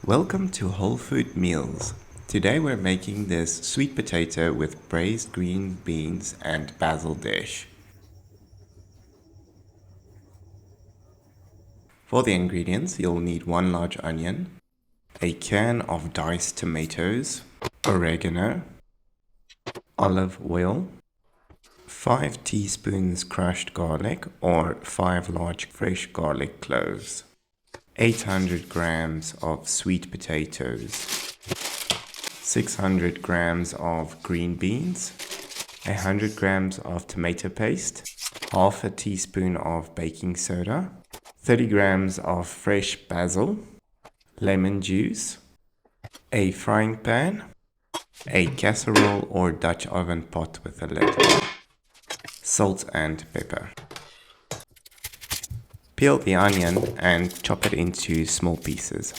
Welcome to Whole Food Meals. Today we're making this sweet potato with braised green beans and basil dish. For the ingredients, you'll need 1 large onion, a can of diced tomatoes, oregano, olive oil, 5 teaspoons crushed garlic or 5 large fresh garlic cloves, 800 grams of sweet potatoes, 600 grams of green beans, 100 grams of tomato paste, half a teaspoon of baking soda, 30 grams of fresh basil, lemon juice, a frying pan, a casserole or Dutch oven pot with a lid, salt and pepper. Peel the onion and chop it into small pieces.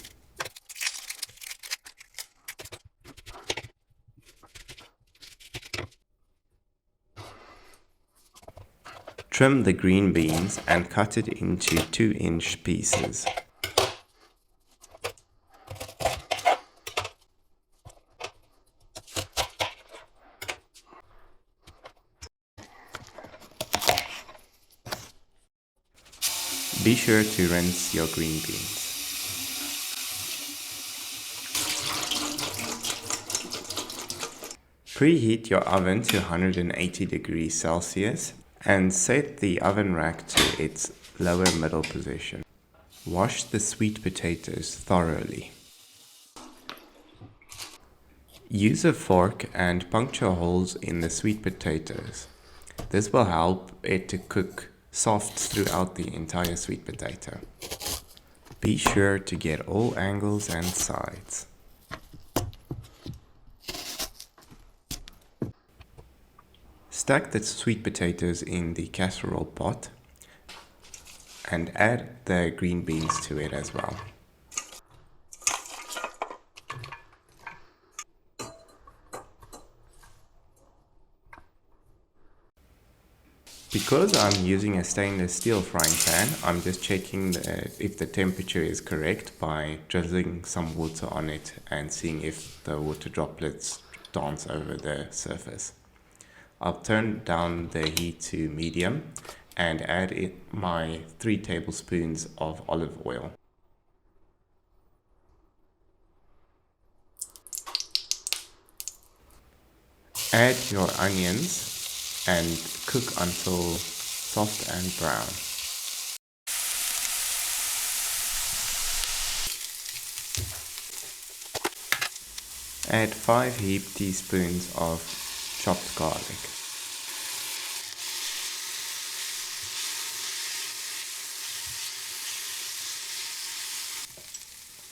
Trim the green beans and cut it into 2-inch pieces. Be sure to rinse your green beans. Preheat your oven to 180 degrees Celsius and set the oven rack to its lower middle position. Wash the sweet potatoes thoroughly. Use a fork and puncture holes in the sweet potatoes. This will help it to cook soft throughout the entire sweet potato. Be sure to get all angles and sides. Stack the sweet potatoes in the casserole pot and add the green beans to it as well. Because I'm using a stainless steel frying pan, I'm just checking if the temperature is correct by drizzling some water on it and seeing if the water droplets dance over the surface. I'll turn down the heat to medium and add my 3 tablespoons of olive oil. Add your onions and cook until soft and brown. Add 5 heaped teaspoons of chopped garlic.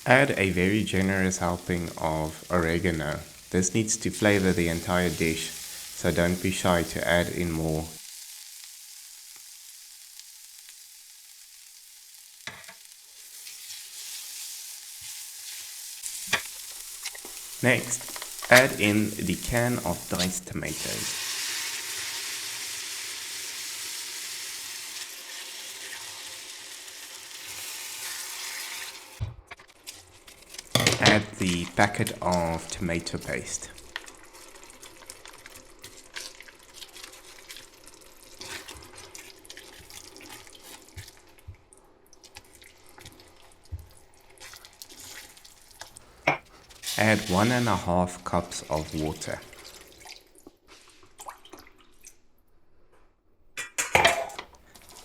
Add a very generous helping of oregano. This needs to flavor the entire dish, so don't be shy to add in more. Next, add in the can of diced tomatoes. Add the packet of tomato paste. Add 1.5 cups of water.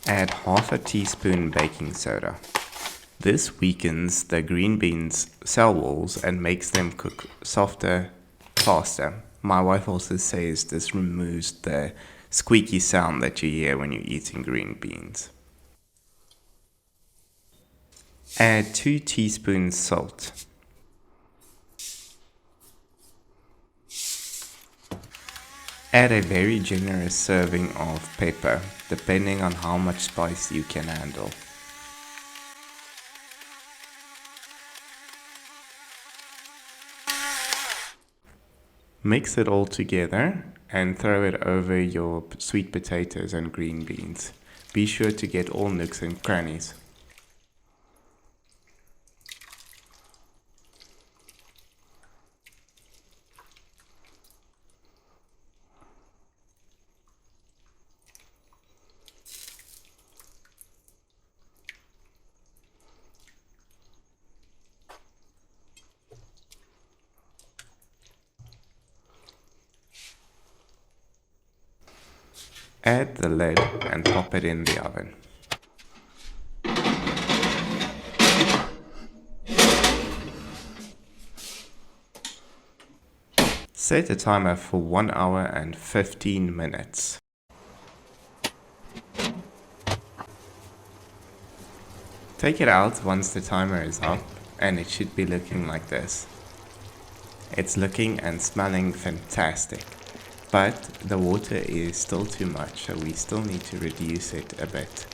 Add half a teaspoon baking soda. This weakens the green beans' cell walls and makes them cook softer, faster. My wife also says this removes the squeaky sound that you hear when you're eating green beans. Add 2 teaspoons salt. Add a very generous serving of pepper, depending on how much spice you can handle. Mix it all together and throw it over your sweet potatoes and green beans. Be sure to get all nooks and crannies. Add the lid and pop it in the oven. Set a timer for 1 hour and 15 minutes. Take it out once the timer is up and it should be looking like this. It's looking and smelling fantastic, but the water is still too much, so we still need to reduce it a bit.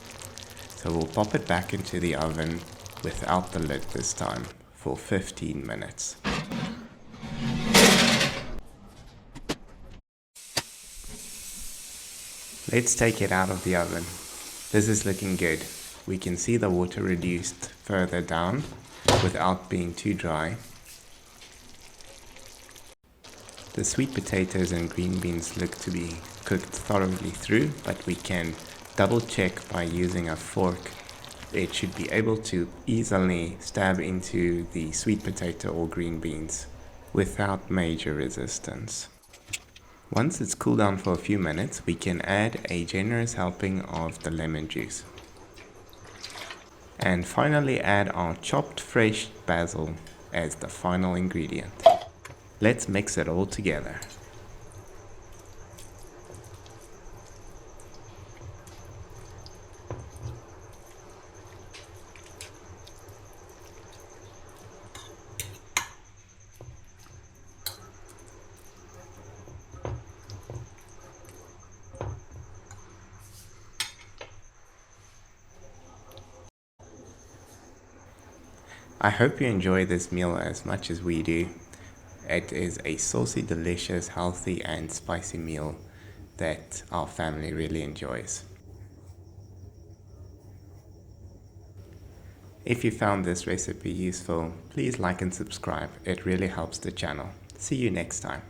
So we'll pop it back into the oven without the lid this time for 15 minutes. Let's take it out of the oven. This is looking good. We can see the water reduced further down without being too dry. The sweet potatoes and green beans look to be cooked thoroughly through, but we can double check by using a fork. It should be able to easily stab into the sweet potato or green beans without major resistance. Once it's cooled down for a few minutes, we can add a generous helping of the lemon juice. And finally add our chopped fresh basil as the final ingredient. Let's mix it all together. I hope you enjoy this meal as much as we do. It is a saucy, delicious, healthy and spicy meal that our family really enjoys. If you found this recipe useful, please like and subscribe. It really helps the channel. See you next time.